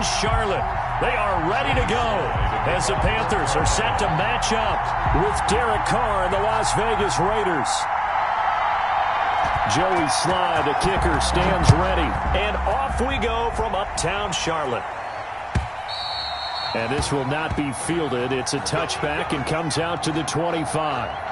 in Charlotte. They are ready to go as the Panthers are set to match up with Derek Carr and the Las Vegas Raiders. Joey Slye, the kicker, stands ready. And off we go from uptown Charlotte. And this will not be fielded. It's a touchback and comes out to the 25.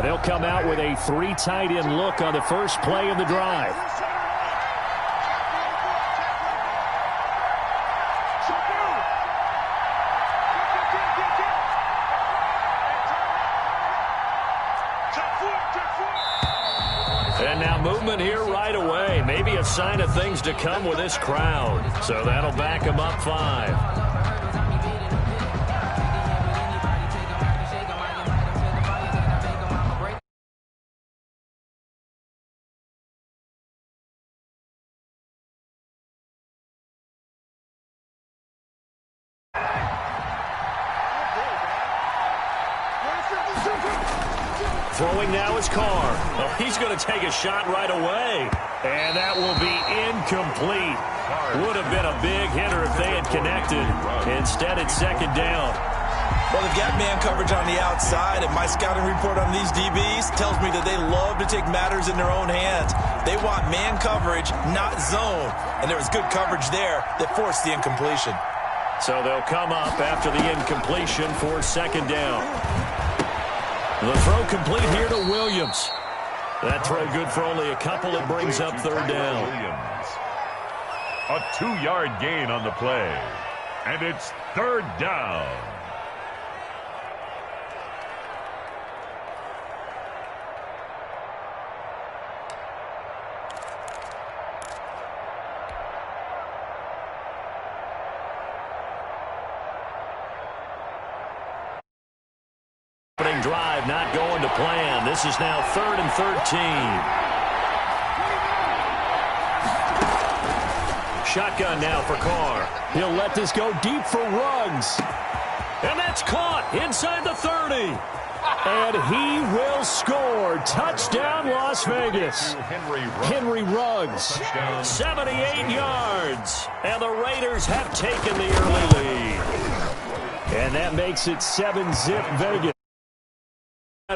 They'll come out with a 3 tight end look on the first play of the drive. And now movement here right away. Maybe a sign of things to come with this crowd. So that'll back them up 5. Throwing now is Carr. Oh, he's going to take a shot right away. And that will be incomplete. Would have been a big hitter if they had connected. Instead, it's second down. Well, they've got man coverage on the outside, and my scouting report on these DBs tells me that they love to take matters in their own hands. They want man coverage, not zone. And there was good coverage there that forced the incompletion. So they'll come up after the incompletion for second down. The throw complete here to Williams. That throw good for only a couple. It brings up third down. Williams. A 2-yard gain on the play. And it's third down. Drive not going to plan. This is now 3rd and 13. Shotgun now for Carr. He'll let this go deep for Ruggs. And that's caught inside the 30. And he will score. Touchdown, Las Vegas. Henry Ruggs. 78 yards. And the Raiders have taken the early lead. And that makes it 7-zip Vegas.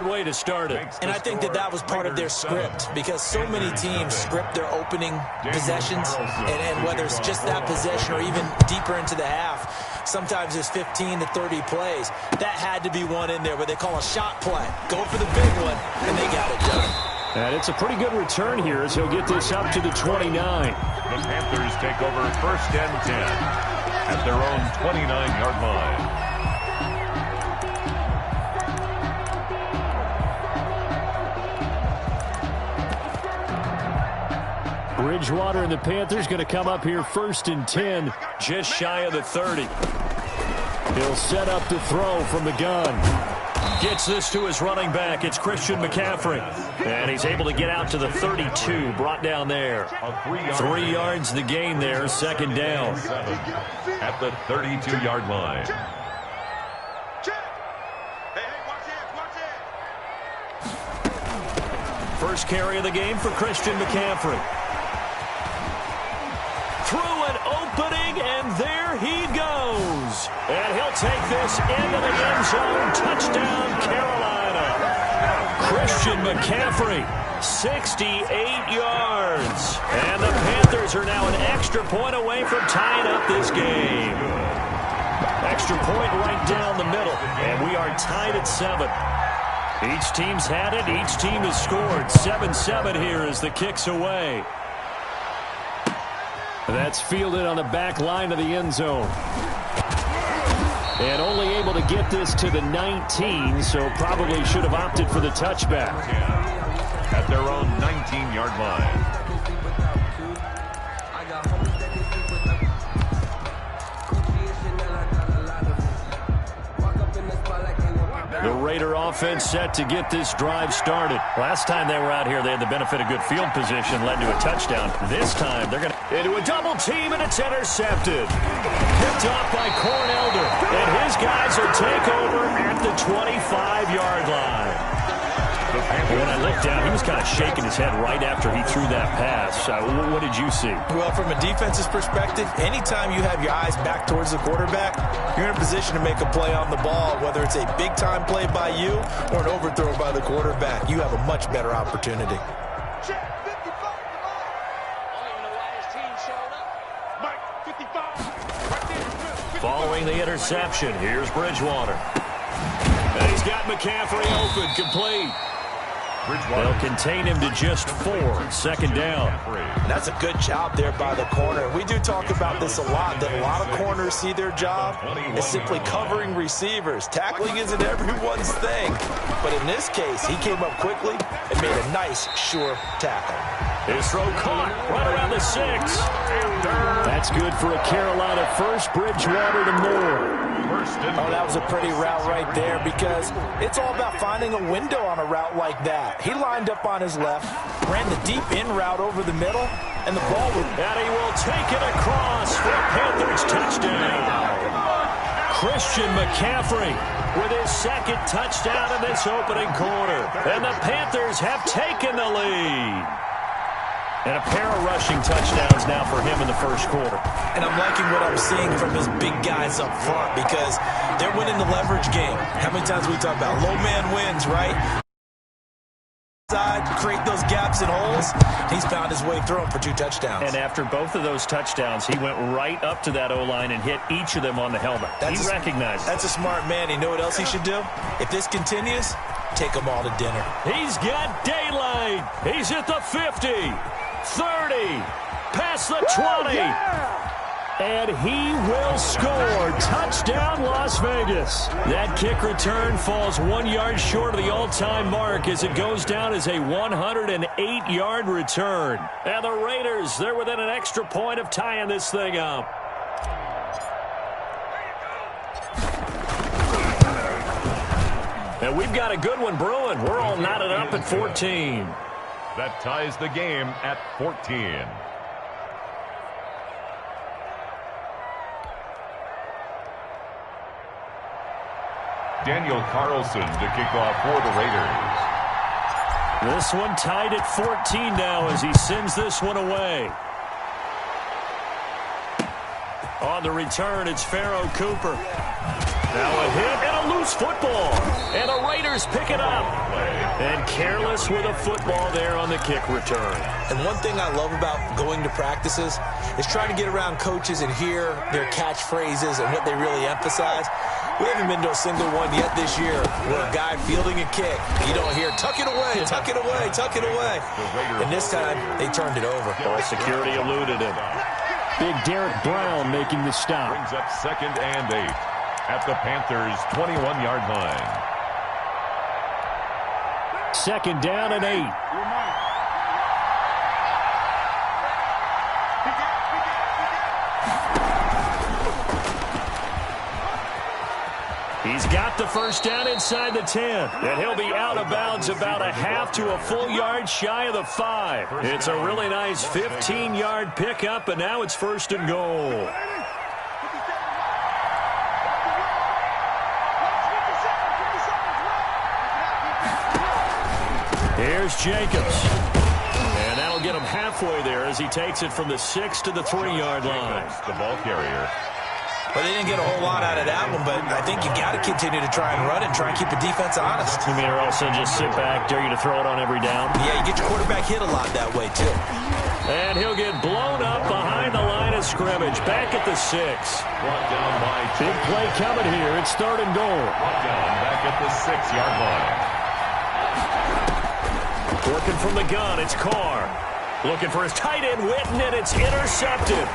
Way to start it. And I think that was part of their script, because so many teams script their opening possessions, and whether it's just that possession or even deeper into the half, sometimes it's 15 to 30 plays. That had to be one in there where they call a shot play. Go for the big one, and they got it done. And it's a pretty good return here as he'll get this up to the 29. The Panthers take over 1st and 10 at their own 29-yard line. Bridgewater and the Panthers going to come up here 1st and 10, just shy of the 30. He'll set up to throw from the gun. Gets this to his running back. It's Christian McCaffrey. And he's able to get out to the 32, brought down there. 3 yards the gain there, second down. At the 32-yard line. First carry of the game for Christian McCaffrey. Through an opening, and there he goes. And he'll take this into the end zone. Touchdown, Carolina. Christian McCaffrey 68 yards. And the Panthers are now an extra point away from tying up this game. Extra point right down the middle. And we are tied at 7. Each team's had it. Each team has scored. 7-7 here as the kick's away. That's fielded on the back line of the end zone. And only able to get this to the 19, so probably should have opted for the touchback. At their own 19-yard line. The Raider offense set to get this drive started. Last time they were out here, they had the benefit of good field position, led to a touchdown. This time, they're going to into a double team, and it's intercepted. Picked off by Cornelder, and his guys will take over at the 25-yard line. When I looked down, he was kind of shaking his head right after he threw that pass. What did you see? Well, from a defense's perspective, anytime you have your eyes back towards the quarterback, you're in a position to make a play on the ball, whether it's a big-time play by you or an overthrow by the quarterback. You have a much better opportunity. Following the interception, here's Bridgewater. And he's got McCaffrey open, complete. They'll contain him to just 4, second down. That's a good job there by the corner. We do talk about this a lot, that a lot of corners see their job as simply covering receivers. Tackling isn't everyone's thing. But in this case, he came up quickly and made a nice, sure tackle. His throw caught right around the 6. That's good for a Carolina first. Bridgewater to Moore. Oh, that was a pretty route right there because it's all about finding a window on a route like that. He lined up on his left, ran the deep in route over the middle, and the ball was... And he will take it across for a Panthers touchdown. Christian McCaffrey with his second touchdown in this opening quarter. And the Panthers have taken the lead. And a pair of rushing touchdowns now for him in the first quarter. And I'm liking what I'm seeing from his big guys up front because they're winning the leverage game. How many times we talk about low man wins, right? Side, create those gaps and holes. He's found his way through them for 2 touchdowns. And after both of those touchdowns, he went right up to that O-line and hit each of them on the helmet. He recognized it. That's a smart man. You know what else he should do? If this continues, take them all to dinner. He's got daylight. He's at the 50. 30, past the 20, and he will score. Touchdown, Las Vegas. That kick return falls 1 yard short of the all-time mark as it goes down as a 108-yard return. And the Raiders, they're within an extra point of tying this thing up. And we've got a good one brewing. We're all knotted up at 14. That ties the game at 14. Daniel Carlson to kick off for the Raiders. This one tied at 14 now as he sends this one away. On the return, it's Pharaoh Cooper. Now a hit and a loose football. And the Raiders pick it up. And careless with a football there on the kick return. And one thing I love about going to practices is trying to get around coaches and hear their catchphrases and what they really emphasize. We haven't been to a single one yet this year where a guy fielding a kick, you don't hear, tuck it away, tuck it away, tuck it away. And this time, they turned it over. Ball security eluded him. Big Derek Brown making the stop. Brings up 2nd and 8 at the Panthers' 21-yard line. 2nd down and 8. He's got the first down inside the 10. And he'll be out of bounds about a half to a full yard shy of the 5. It's a really nice 15-yard pickup, and now it's 1st and goal. Here's Jacobs. And that'll get him halfway there as he takes it from the 6 to the 3-yard line. The ball carrier. Well, they didn't get a whole lot out of that one, but I think you got to continue to try and run it and try and keep the defense honest. You mean, or also just sit back, dare you to throw it on every down? Yeah, you get your quarterback hit a lot that way, too. And he'll get blown up behind the line of scrimmage, back at the 6. Big play coming here. It's 3rd and goal. Back at the 6-yard line. Working from the gun, it's Carr. Looking for his tight end, Witten, and it's intercepted.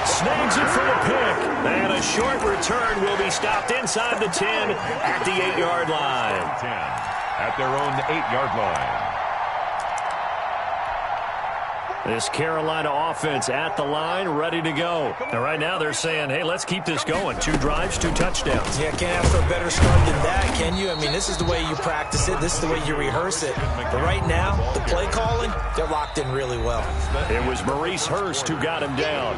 Snags it for the pick. And a short return will be stopped inside the 10 at the 8-yard line. 10 at their own 8-yard line. This Carolina offense at the line, ready to go. And right now they're saying, hey, let's keep this going. 2 drives, 2 touchdowns. Yeah, can't ask for a better start than that, can you? I mean, this is the way you practice it. This is the way you rehearse it. But right now, the play calling, they're locked in really well. It was Maurice Hurst who got him down.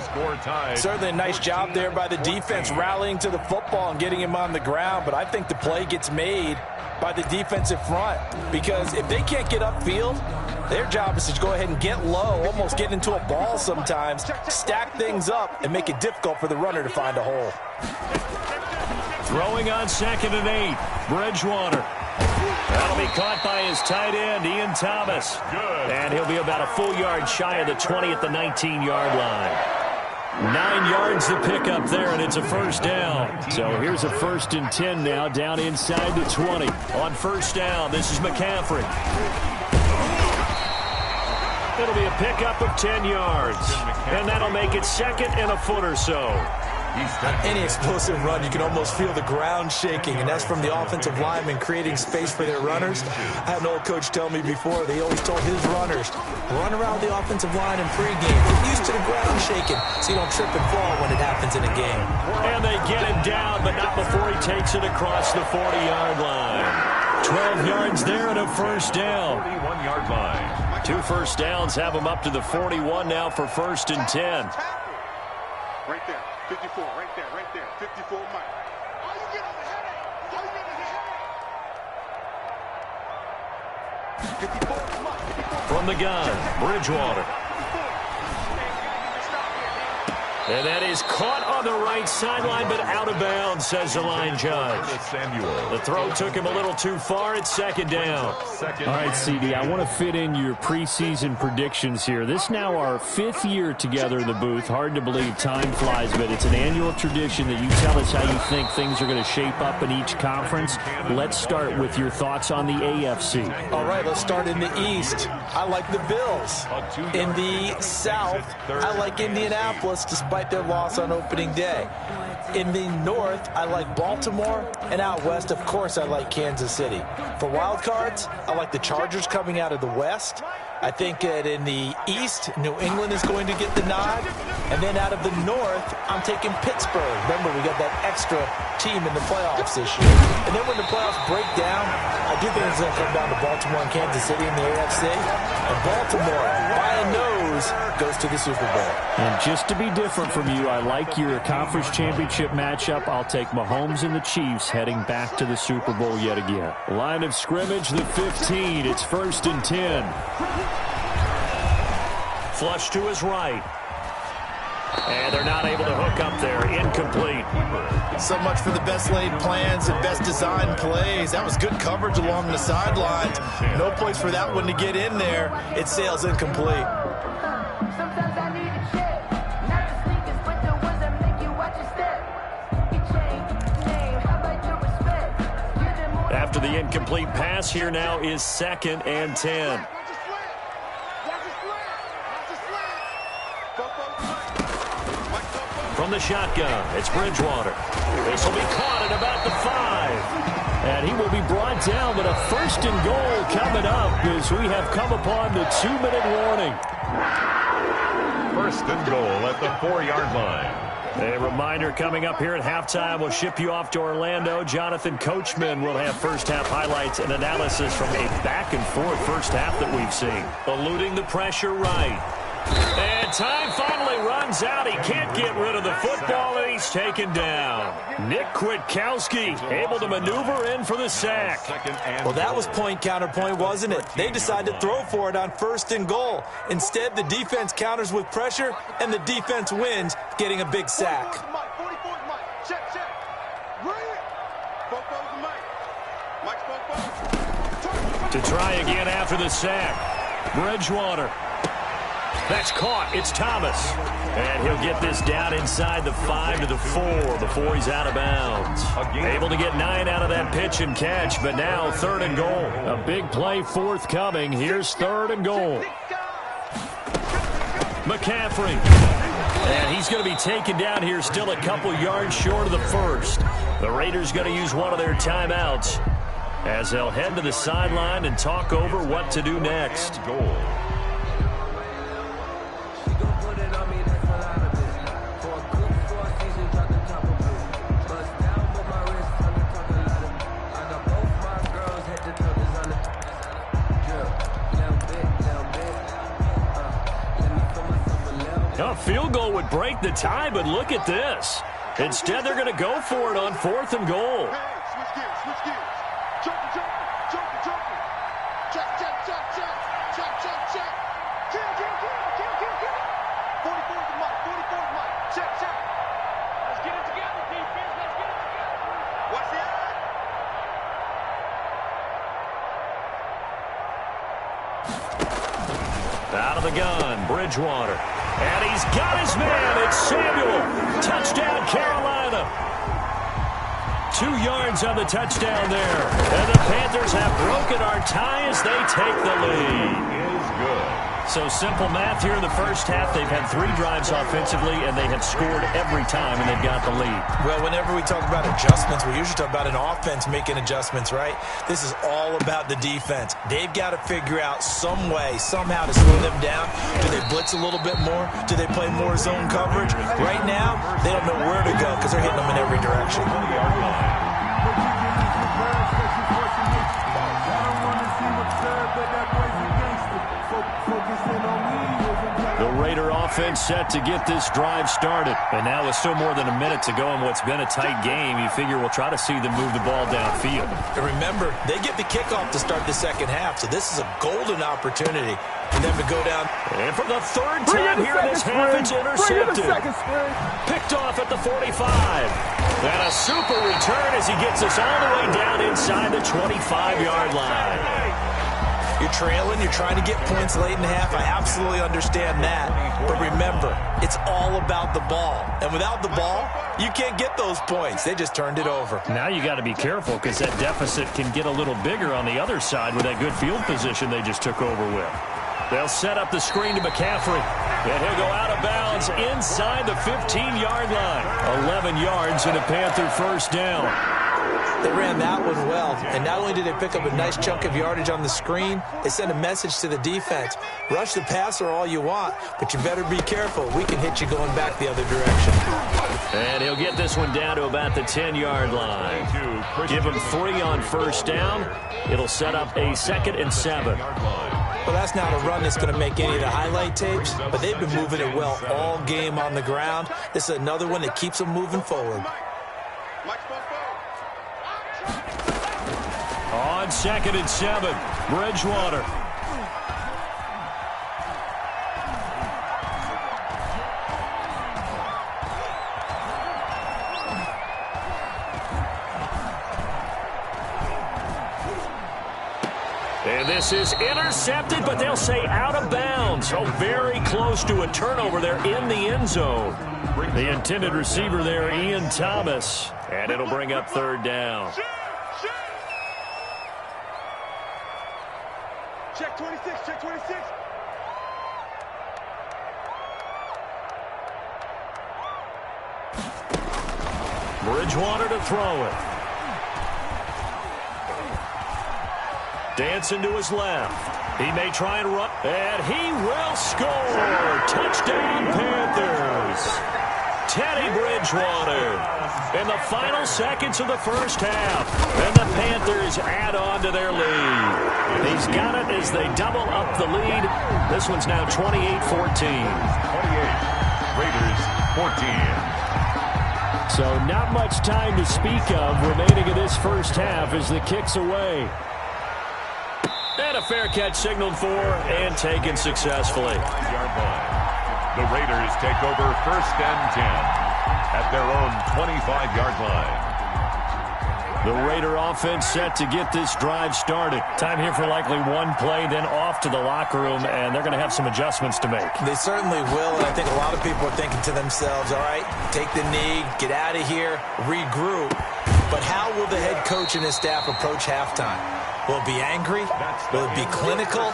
Certainly a nice job there by the defense rallying to the football and getting him on the ground. But I think the play gets made by the defensive front, because if they can't get upfield, their job is to go ahead and get low, almost get into a ball sometimes, stack things up, and make it difficult for the runner to find a hole. Throwing on 2nd and 8, Bridgewater. That'll be caught by his tight end, Ian Thomas. And he'll be about a full yard shy of the 20 at the 19-yard line. 9 yards to pick up there, and it's a 1st down. So here's a 1st and 10 now, down inside the 20. On 1st down, this is McCaffrey. It'll be a pickup of 10 yards, and that'll make it 2nd and a foot or so. Any explosive run, you can almost feel the ground shaking, and that's from the offensive linemen creating space for their runners. I had an old coach tell me before, they always told his runners, run around the offensive line in pregame. Get used to the ground shaking so you don't trip and fall when it happens in a game. And they get him down, but not before he takes it across the 40-yard line. 12 yards there and a 1st down. 41-yard line. 2 first downs have him up to the 41 now for 1st and 10. Right there, 54, right there, 54 Mike. All you get is a headache. All you get is a headache. 54 Mike. From the gun, Bridgewater. And that is caught on the right sideline, but out of bounds, says the line judge. The throw took him a little too far. It's 2nd down. All right, CD, I want to fit in your preseason predictions here. This is now our 5th year together in the booth. Hard to believe time flies, but it's an annual tradition that you tell us how you think things are going to shape up in each conference. Let's start with your thoughts on the AFC. All right, let's start in the East. I like the Bills. In the South, I like Indianapolis, despite their loss on opening day. In the North, I like Baltimore, and out West, of course, I like Kansas City. For wild cards, I like the Chargers coming out of the West. I think that in the East, New England is going to get the nod. And then out of the North, I'm taking Pittsburgh. Remember, we got that extra team in the playoffs this year. And then when the playoffs break down, I do think it's going to come down to Baltimore and Kansas City in the AFC. And Baltimore, by a nose, goes to the Super Bowl. And just to be different from you, I like your conference championship matchup. I'll take Mahomes and the Chiefs heading back to the Super Bowl yet again. Line of scrimmage, the 15. It's 1st and 10. Flush to his right. And they're not able to hook up there. Incomplete. So much for the best laid plans and best designed plays. That was good coverage along the sidelines. No place for that one to get in there. It sails incomplete. Sometimes I need a check. Not the sneakers, but the ones that make you watch your step. Get changed, name, how about your respect? After the incomplete pass, here now is 2nd and 10. From the shotgun, it's Bridgewater. This will be caught at about the 5. And he will be brought down, but a 1st and goal coming up as we have come upon the 2-minute warning. 1st and goal at the 4-yard line. A reminder coming up here at halftime. We'll ship you off to Orlando. Jonathan Coachman will have first-half highlights and analysis from a back-and-forth first half that we've seen. Eluding the pressure right. And time finally runs out. He can't get rid of the football, and he's taken down. Nick Kwiatkowski able to maneuver in for the sack. Well, that was point counterpoint, wasn't it? They decided to throw for it on 1st and goal. Instead, the defense counters with pressure, and the defense wins, getting a big sack. To try again after the sack. Bridgewater. That's caught. It's Thomas. And he'll get this down inside the 5 to the 4 before he's out of bounds. Able to get 9 out of that pitch and catch, but now 3rd and goal. A big play forthcoming. Here's 3rd and goal. McCaffrey. And he's going to be taken down here still a couple yards short of the first. The Raiders going to use one of their timeouts as they'll head to the sideline and talk over what to do next. Goal. A field goal would break the tie, but look at this. Instead, they're going to go for it on 4th and goal. Hey, switch gears, switch gears. Joker. Check. Kill. 44's the mic. Check. Let's get it together, defense. Watch the eye. Out of the gun, Bridgewater. And he's got his man. It's Samuel. Touchdown, Carolina. 2 yards on the touchdown there. And the Panthers have broken our tie as they take the lead. Is good. So simple math here in the first half. They've had 3 drives offensively, and they have scored every time, and they've got the lead. Well, whenever we talk about adjustments, we usually talk about an offense making adjustments, right? This is all about the defense. They've got to figure out some way, somehow to slow them down. Do they blitz a little bit more? Do they play more zone coverage? Right now, they don't know where to go because they're hitting them in every direction. The Raider offense set to get this drive started. And now with still more than a minute to go in what's been a tight game, you figure we'll try to see them move the ball downfield. And remember, they get the kickoff to start the second half, so this is a golden opportunity for them to go down. And for the 3rd time here in this half, it's intercepted. Picked off at the 45. And a super return as he gets us all the way down inside the 25-yard line. You're trailing, you're trying to get points late in the half. I absolutely understand that. But remember, it's all about the ball. And without the ball, you can't get those points. They just turned it over. Now you got to be careful because that deficit can get a little bigger on the other side with that good field position they just took over with. They'll set up the screen to McCaffrey. And he'll go out of bounds inside the 15-yard line. 11 yards and a Panther first down. They ran that one well, and not only did they pick up a nice chunk of yardage on the screen, they sent a message to the defense. Rush the passer all you want, but you better be careful. We can hit you going back the other direction. And he'll get this one down to about the 10-yard line. Give him 3 on first down. It'll set up a 2nd and 7. Well, that's not a run that's going to make any of the highlight tapes, but they've been moving it well all game on the ground. This is another one that keeps them moving forward. On 2nd and 7, Bridgewater. And this is intercepted, but they'll say out of bounds. So very close to a turnover there in the end zone. The intended receiver there, Ian Thomas. And it'll bring up 3rd down. Check 26, check 26. Bridgewater to throw it. Dancing to his left. He may try and run. And he will score. Touchdown, Panthers. Teddy Bridgewater. In the final seconds of the first half. And the Panthers add on to their lead. He's got it as they double up the lead. This one's now 28-14. 28. Raiders 14. So not much time to speak of remaining in this first half as the kick's away. And a fair catch signaled for and taken successfully. The Raiders take over 1st and 10 at their own 25-yard line. The Raider offense set to get this drive started. Time here for likely one play, then off to the locker room, and they're going to have some adjustments to make. They certainly will, and I think a lot of people are thinking to themselves, all right, take the knee, get out of here, regroup. But how will the head coach and his staff approach halftime? Will it be angry? Will it be clinical?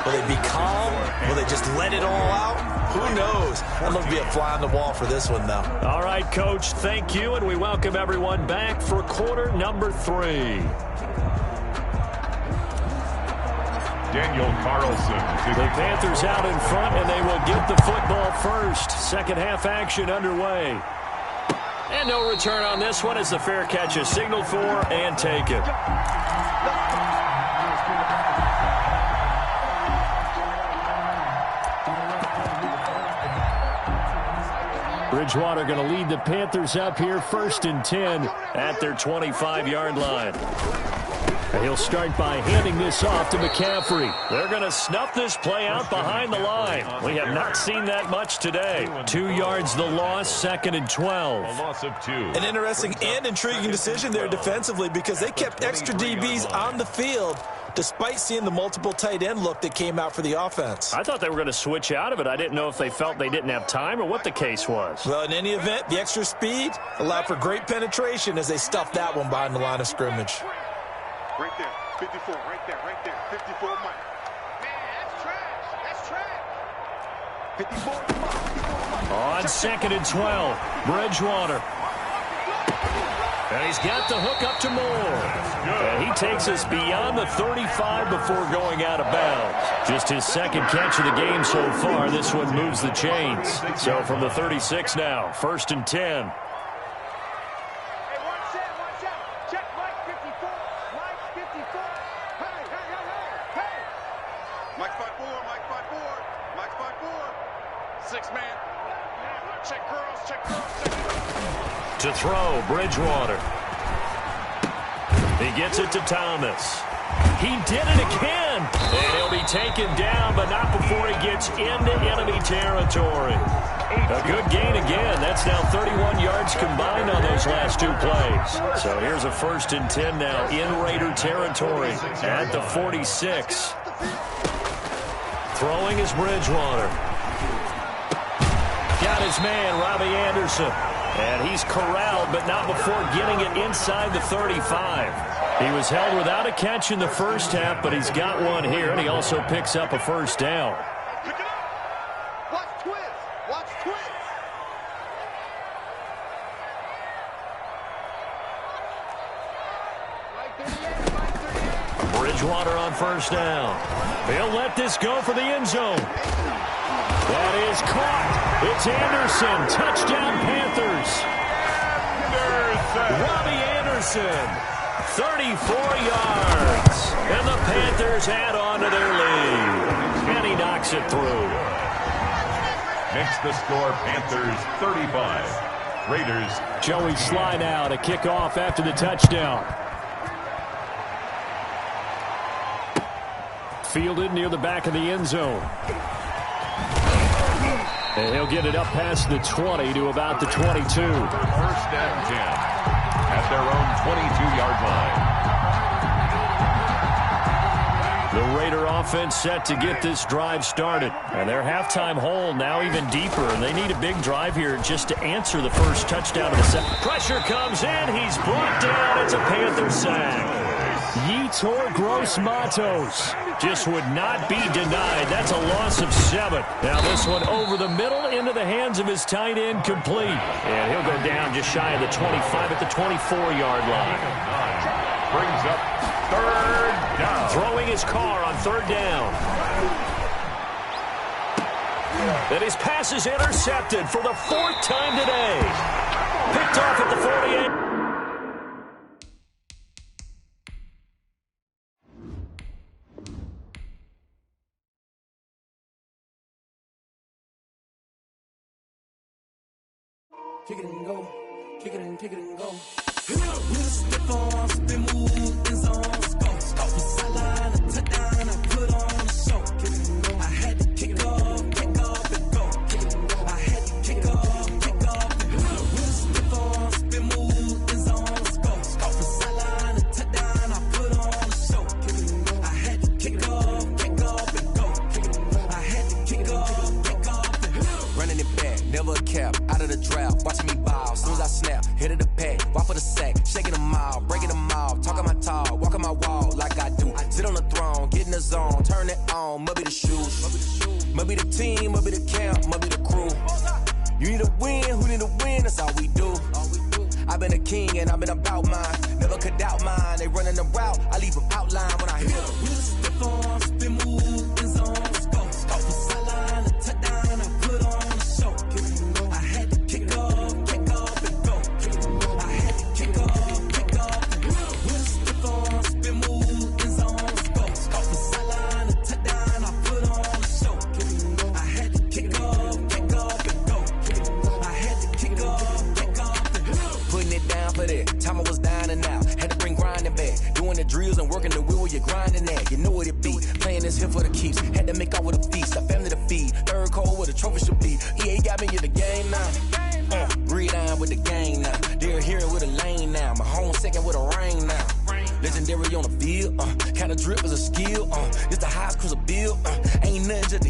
Will it be calm? Will they just let it all out? Who knows? I'd love to be a fly on the wall for this one, though. All right, Coach, thank you, and we welcome everyone back for quarter number 3. Daniel Carlson. The Panthers out in front, and they will get the football first. Second half action underway. And no return on this one as the fair catch is signaled for and taken. Bridgewater going to lead the Panthers up here, 1st and 10 at their 25-yard line. And he'll start by handing this off to McCaffrey. They're going to snuff this play out behind the line. We have not seen that much today. 2 yards the loss, 2nd and 12. A loss of 2. An interesting and intriguing decision there defensively because they kept extra DBs on the field despite seeing the multiple tight end look that came out for the offense. I thought they were going to switch out of it. I didn't know if they felt they didn't have time or what the case was. Well, in any event, the extra speed allowed for great penetration as they stuffed that one behind the line of scrimmage. Right there, 54, right there, 54 Mike. Man, that's trash, 54 Mike. On 2nd and 12, Bridgewater. And he's got the hook up to Moore. And he takes us beyond the 35 before going out of bounds. Just his 2nd catch of the game so far. This one moves the chains. So from the 36 now, 1st and 10. To throw, Bridgewater. He gets it to Thomas. He did it again. And he'll be taken down, but not before he gets into enemy territory. A good gain again. That's now 31 yards combined on those last 2 plays. So here's a 1st and 10 now in Raider territory at the 46. Throwing is Bridgewater. Got his man, Robbie Anderson. And he's corralled, but not before getting it inside the 35. He was held without a catch in the first half, but he's got one here, and he also picks up a 1st down. Pick it up. Watch twist. Watch twist. Bridgewater on 1st down. He'll let this go for the end zone. That is caught. It's Anderson. Touchdown, Panthers. Robbie Anderson, 34 yards. And the Panthers add on to their lead. And he knocks it through. Makes the score Panthers 35. Raiders. Joey slide out, a kickoff after the touchdown. Fielded near the back of the end zone. And he'll get it up past the 20 to about the 22. 1st and 10 at their own 22-yard line. The Raider offense set to get this drive started. And their halftime hole now even deeper. And they need a big drive here just to answer the first touchdown of the set. Pressure comes in. He's brought down. It's a Panther sack. Yetur Gross-Matos just would not be denied. That's a loss of 7. Now this one over the middle into the hands of his tight end, complete. And he'll go down just shy of the 25 at the 24-yard line. Brings up 3rd down. Throwing his car on 3rd down. And his pass is intercepted for the 4th time today. Picked off at the 48. Kick it and go. Kick it and kick it and go. We'll step on, spin, move, and zone. Go. From sideline to touchdown, I put on a show. Kick it and go. I had to kick off and go. Kick it and go. I had to kick off and go. We'll step on, spin, move, and zone. Go. From sideline snap, hit of the pack, walk for the sack, shaking them all, breaking them all, talking my talk, walking my wall like I do. Sit on the throne, get in the zone, turn it on, must be the shoes, must be the team, must be the camp, must be the crew. You need a win, who need a win, that's all we do. I've been a king and I've been about mine, never could doubt mine. They running the route, I leave them outline when I hit them. We just stiff on, spin move, in zone, let's go. Go from sideline to touchdown, I put on a show. I had to kick off and go. I had to kick off and go. We just stiff on, spin move, in zone, let's go. Go from sideline to touchdown, I put on a show. I had to kick off and go. I had to kick off and go. Putting it down for that. Time I was down and out. Had to bring grinding back. Doing the drills and working the wheel where you're grinding at. You know what it be. Playing this here for the keeps. Had to make out with a feast. A family to feed. Third cold where the trophy should be. EA got me in the game now. Breathe on with the game now. They're here with a lane now. My home second with a rain now. Legendary on the field. Kind of drip is a skill. It's the highest cruiser bill. Ain't nothing just to